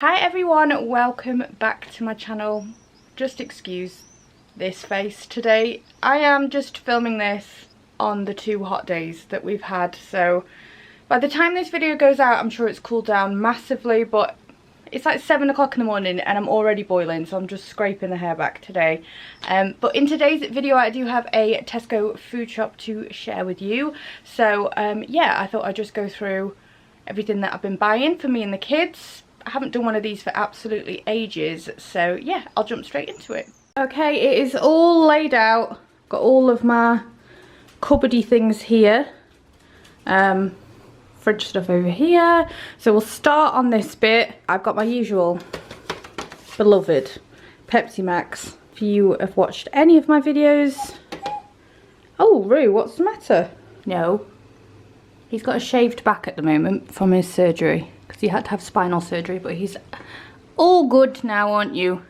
Hi everyone, welcome back to my channel. Just excuse this face today. I am just filming this on the 2 hot days that we've had, so by the time this video goes out I'm sure it's cooled down massively, but it's like 7 o'clock in the morning and I'm already boiling, so I'm just scraping the hair back today. But in today's video I do have a Tesco food shop to share with you, so yeah, I thought I'd just go through everything that I've been buying for me and the kids. I haven't done one of these for absolutely ages, so yeah, I'll jump straight into it. Okay, it is all laid out. Got all of my cupboardy things here. Fridge stuff over here. So we'll start on this bit. I've got my usual beloved Pepsi Max. If you have watched any of my videos. Oh, Roo, what's the matter? No. He's got a shaved back at the moment from his surgery. Because he had to have spinal surgery, but he's all good now, aren't you?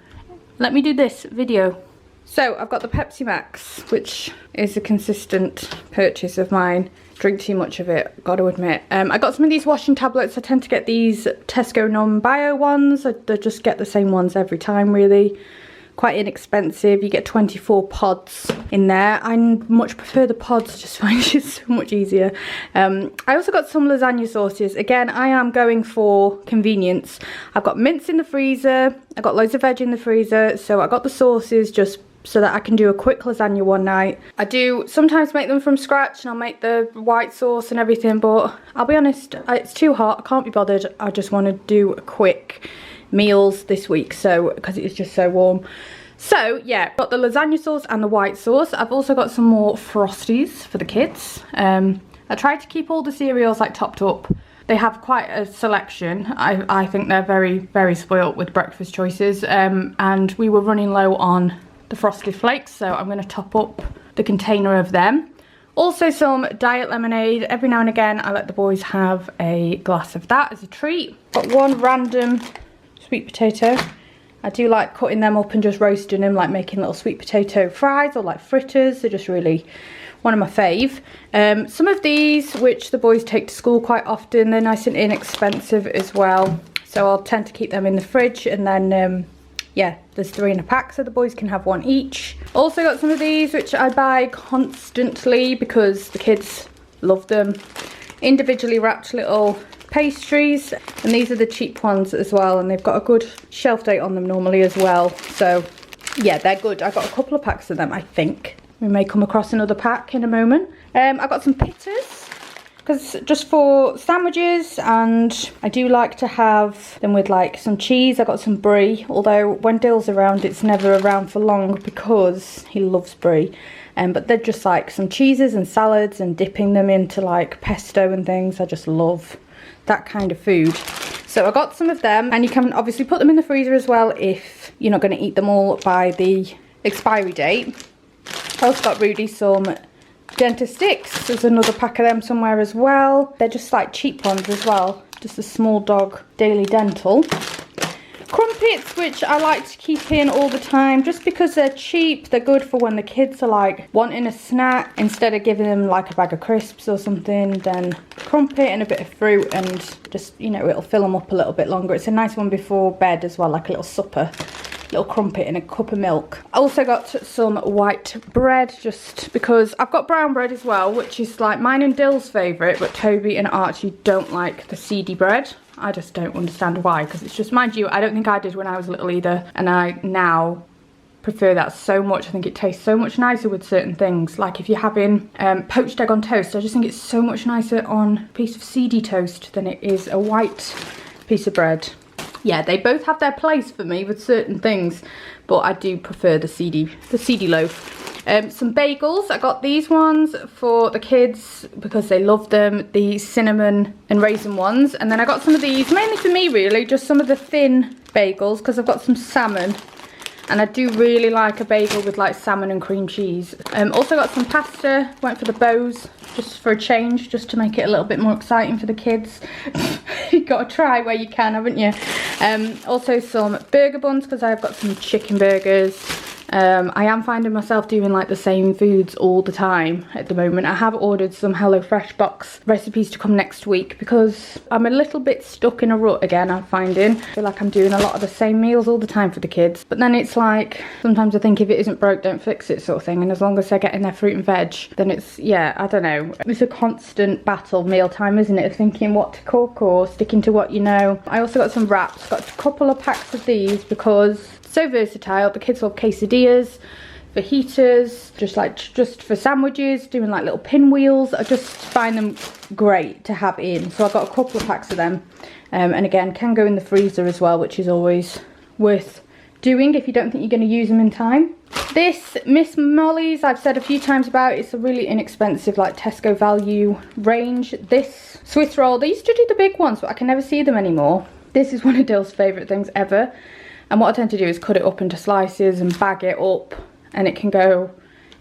Let me do this video. So I've got the Pepsi Max, which is a consistent purchase of mine. Drink too much of it, got to admit. I got some of these washing tablets. I tend to get these Tesco non-bio ones. I just get the same ones every time, really. Quite inexpensive. You get 24 pods in there. I much prefer the pods, just find it so much easier. I also got some lasagna sauces. Again, I am going for convenience. I've got mince in the freezer. I've got loads of veg in the freezer. So I got the sauces just so that I can do a quick lasagna one night. I do sometimes make them from scratch and I'll make the white sauce and everything, but I'll be honest, it's too hot. I can't be bothered. I just want to do a quick meals this week, so because it's just so warm. So yeah, got the lasagna sauce and the white sauce. I've also got some more Frosties for the kids. I tried to keep all the cereals like topped up. They have quite a selection. I think they're very spoilt with breakfast choices, and we were running low on the Frosted Flakes, so I'm going to top up the container of them. Also some diet lemonade. Every now and again I let the boys have a glass of that as a treat. Got one random sweet potato. I do like cutting them up and just roasting them, like making little sweet potato fries or like fritters. They're just really one of my fave. Some of these, which the boys take to school quite often, they're nice and inexpensive as well. So I'll tend to keep them in the fridge, and then yeah, there's 3 in a pack, so the boys can have 1 each. Also got some of these, which I buy constantly because the kids love them. Individually wrapped little pastries, and these are the cheap ones as well, and they've got a good shelf date on them normally as well, so yeah, they're good. I got a couple of packs of them. I think we may come across another pack in a moment. I got some pitters because just for sandwiches, and I do like to have them with like some cheese. I got some brie, although when Dill's around it's never around for long because he loves brie. But they're just like some cheeses and salads and dipping them into like pesto and things. I just love that kind of food. So I got some of them, and you can obviously put them in the freezer as well if you're not going to eat them all by the expiry date. I also got Rudy some dentist sticks. There's another pack of them somewhere as well. They're just like cheap ones as well. Just a small dog daily dental. Crumpets, which I like to keep in all the time just because they're cheap. They're good for when the kids are like wanting a snack. Instead of giving them like a bag of crisps or something, then a crumpet and a bit of fruit, and just, you know, it'll fill them up a little bit longer. It's a nice one before bed as well, like a little supper. Little crumpet and a cup of milk. I also got some white bread just because I've got brown bread as well, which is like mine and Dill's favourite, but Toby and Archie don't like the seedy bread. I just don't understand why, because it's just, mind you, I don't think I did when I was little either, and I now prefer that so much. I think it tastes so much nicer with certain things, like if you're having poached egg on toast, I just think it's so much nicer on a piece of seedy toast than it is a white piece of bread. Yeah, they both have their place for me with certain things, but I do prefer the seedy loaf. Some bagels. I got these ones for the kids because they love them, the cinnamon and raisin ones, and then I got some of these mainly for me really, just some of the thin bagels because I've got some salmon, and I do really like a bagel with like salmon and cream cheese. Also got some pasta, went for the bows just for a change, just to make it a little bit more exciting for the kids. You've got to try where you can, haven't you? Also some burger buns because I've got some chicken burgers. I am finding myself doing like the same foods all the time at the moment. I have ordered some HelloFresh box recipes to come next week because I'm a little bit stuck in a rut again, I'm finding. I feel like I'm doing a lot of the same meals all the time for the kids. But then it's like, sometimes I think if it isn't broke, don't fix it sort of thing. And as long as they're getting their fruit and veg, then it's, yeah, I don't know. It's a constant battle mealtime, isn't it? Of thinking what to cook or sticking to what you know. I also got some wraps, got a couple of packs of these because so versatile. The kids love quesadillas, fajitas, just for sandwiches, doing like little pinwheels. I just find them great to have in. So I got a couple of packs of them. And again, can go in the freezer as well, which is always worth doing if you don't think you're going to use them in time. This Miss Molly's, I've said a few times about, it's a really inexpensive like Tesco value range. This Swiss roll, they used to do the big ones, but I can never see them anymore. This is one of Dill's favourite things ever. And what I tend to do is cut it up into slices and bag it up, and it can go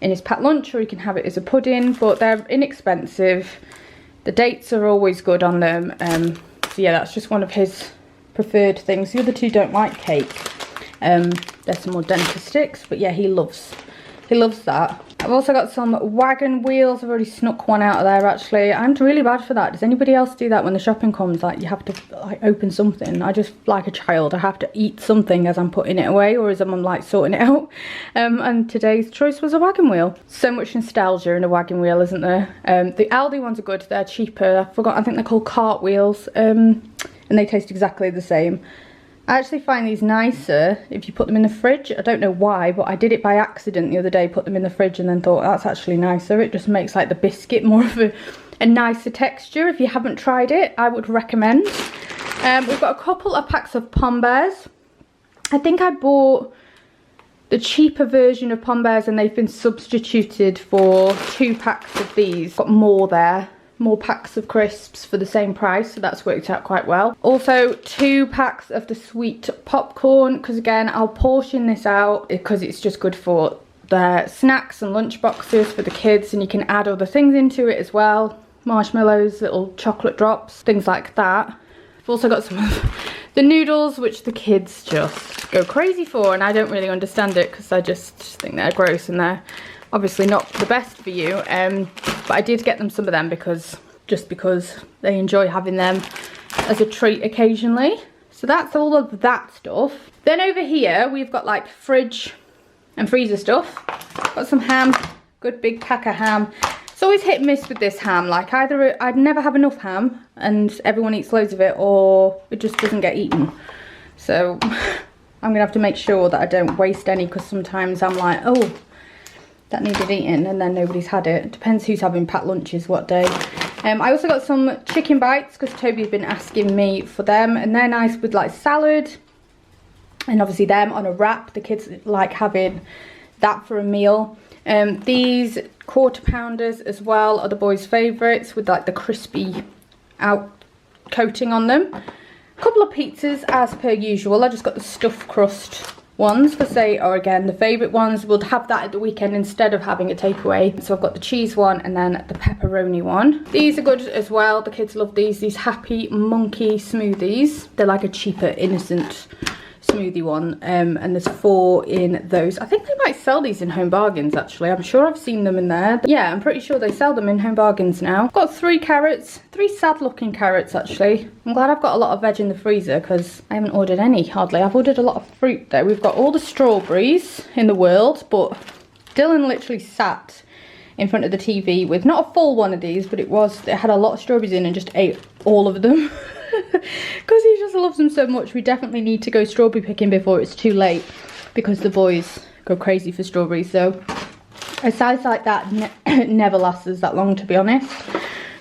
in his packed lunch or you can have it as a pudding, but they're inexpensive. The dates are always good on them. So yeah, that's just one of his preferred things. The other two don't like cake. There's some more dental sticks, but yeah, he loves that. I've also got some wagon wheels. I've already snuck one out of there actually. I'm really bad for that. Does anybody else do that when the shopping comes? Like you have to like open something. I just, like a child, I have to eat something as I'm putting it away or as I'm like sorting it out. And today's choice was a wagon wheel. So much nostalgia in a wagon wheel, isn't there? The Aldi ones are good. They're cheaper. I think they're called cartwheels. And they taste exactly the same. I actually find these nicer if you put them in the fridge. I don't know why, but I did it by accident the other day, put them in the fridge and then thought that's actually nicer. It just makes like the biscuit more of a nicer texture. If you haven't tried it, I would recommend. We've got a couple of packs of Pom Bears. I think I bought the cheaper version of Pom Bears and they've been substituted for 2 packs of these. Got more there. More packs of crisps for the same price, so that's worked out quite well. Also 2 packs of the sweet popcorn, because again I'll portion this out because it's just good for the snacks and lunch boxes for the kids, and you can add other things into it as well. Marshmallows, little chocolate drops, things like that. I've also got some of the noodles, which the kids just go crazy for, and I don't really understand it because I just think they're gross and they're obviously not the best for you. But I did get them some of them because they enjoy having them as a treat occasionally. So that's all of that stuff. Then over here we've got like fridge and freezer stuff. Got some ham, good big pack of ham. It's always hit and miss with this ham. Like either I'd never have enough ham and everyone eats loads of it, or it just doesn't get eaten. So I'm gonna have to make sure that I don't waste any, because sometimes I'm like, oh, that needed eating, and then nobody's had it. It depends who's having packed lunches what day. I also got some chicken bites because Toby's been asking me for them, and they're nice with like salad, and obviously them on a wrap. The kids like having that for a meal. These quarter pounders as well are the boys' favourites with like the crispy out coating on them. A couple of pizzas as per usual. I just got the stuffed crust ones because they are again the favourite ones. We'll have that at the weekend instead of having a takeaway. So I've got the cheese one and then the pepperoni one. These are good as well. The kids love these Happy Monkey smoothies. They're like a cheaper, innocent smoothie one, and there's 4 in those. I think they might sell these in Home Bargains actually. I'm sure I've seen them in there. Yeah, I'm pretty sure they sell them in Home Bargains now. I've got 3 carrots, 3 sad looking carrots actually. I'm glad I've got a lot of veg in the freezer because I haven't ordered any hardly. I've ordered a lot of fruit though. We've got all the strawberries in the world, but Dylan literally sat in front of the TV with not a full one of these, but it had a lot of strawberries in and just ate all of them. Because he just loves them so much. We definitely need to go strawberry picking before it's too late, because the boys go crazy for strawberries. So a size like that never lasts us that long, to be honest.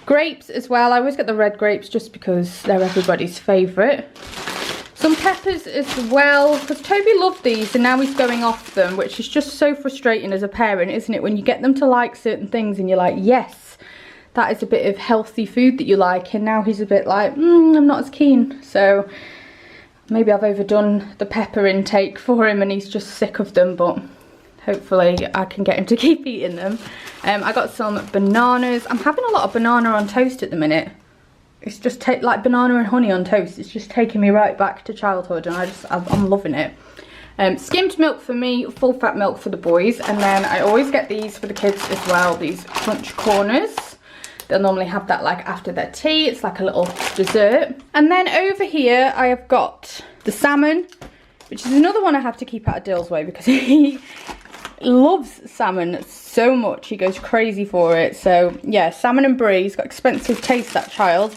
Grapes as well. I always get the red grapes just because they're everybody's favourite. Some peppers as well, because Toby loved these and now he's going off them, which is just so frustrating as a parent, isn't it? When you get them to like certain things and you're like, yes, that is a bit of healthy food that you like, and now he's a bit like, I'm not as keen. So maybe I've overdone the pepper intake for him and he's just sick of them, but hopefully I can get him to keep eating them. I got some bananas. I'm having a lot of banana on toast at the minute. It's just like banana and honey on toast. It's just taking me right back to childhood, and I'm loving it. Skimmed milk for me, full fat milk for the boys, and then I always get these for the kids as well, these crunch corners. They'll normally have that like after their tea. It's like a little dessert. And then over here I have got the salmon, which is another one I have to keep out of Dill's way because he loves salmon so much. He goes crazy for it. So yeah, salmon and brie. He's got expensive taste, that child.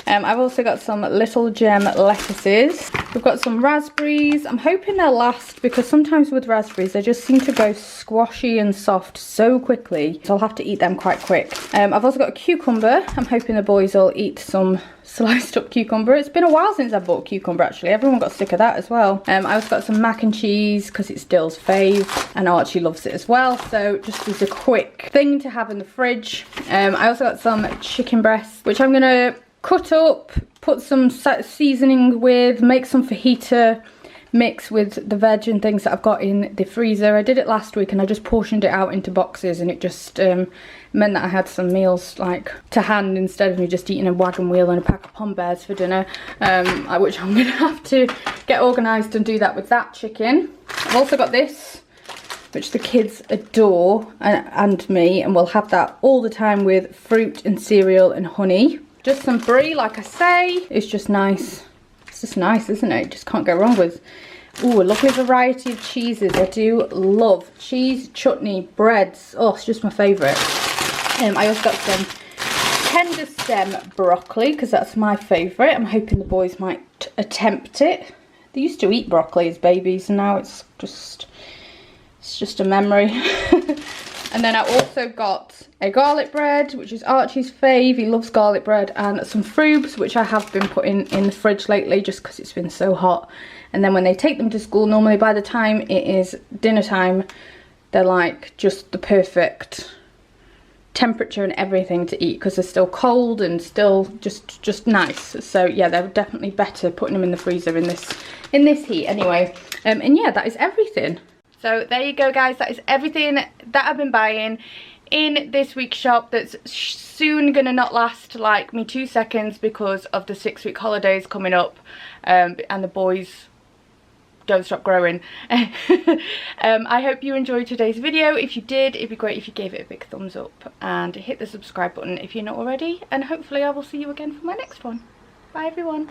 I've also got some Little Gem lettuces. We've got some raspberries. I'm hoping they'll last because sometimes with raspberries they just seem to go squashy and soft so quickly. So I'll have to eat them quite quick. I've also got a cucumber. I'm hoping the boys will eat some sliced up cucumber. It's been a while since I bought cucumber actually. Everyone got sick of that as well. I also got some mac and cheese because it's Dill's fave and Archie loves it as well. So just as a quick thing to have in the fridge. I also got some chicken breasts, which I'm gonna cut up, put some seasoning with, make some fajita mix with the veg and things that I've got in the freezer. I did it last week and I just portioned it out into boxes, and it just meant that I had some meals like to hand instead of me just eating a wagon wheel and a pack of Pom Bears for dinner, which I'm gonna have to get organised and do that with that chicken. I've also got this, which the kids adore, and me, and we'll have that all the time with fruit and cereal and honey. Just some brie, like I say. It's just nice. It's just nice, isn't it? Just can't go wrong with. Ooh, a lovely variety of cheeses. I do love cheese, chutney, breads. Oh, it's just my favourite. I also got some tender stem broccoli because that's my favourite. I'm hoping the boys might attempt it. They used to eat broccoli as babies, and now it's just a memory. And then I also got a garlic bread, which is Archie's fave. He loves garlic bread, and some frubes, which I have been putting in the fridge lately just because it's been so hot. And then when they take them to school, normally by the time it is dinner time, they're like just the perfect temperature and everything to eat because they're still cold and still just nice. So yeah, they're definitely better putting them in the freezer in this heat anyway. And yeah, that is everything. So there you go guys, that is everything that I've been buying in this week's shop that's soon gonna not last like me 2 seconds because of the 6-week holidays coming up, and the boys don't stop growing. I hope you enjoyed today's video. If you did, it'd be great if you gave it a big thumbs up and hit the subscribe button if you're not already, and hopefully I will see you again for my next one. Bye everyone.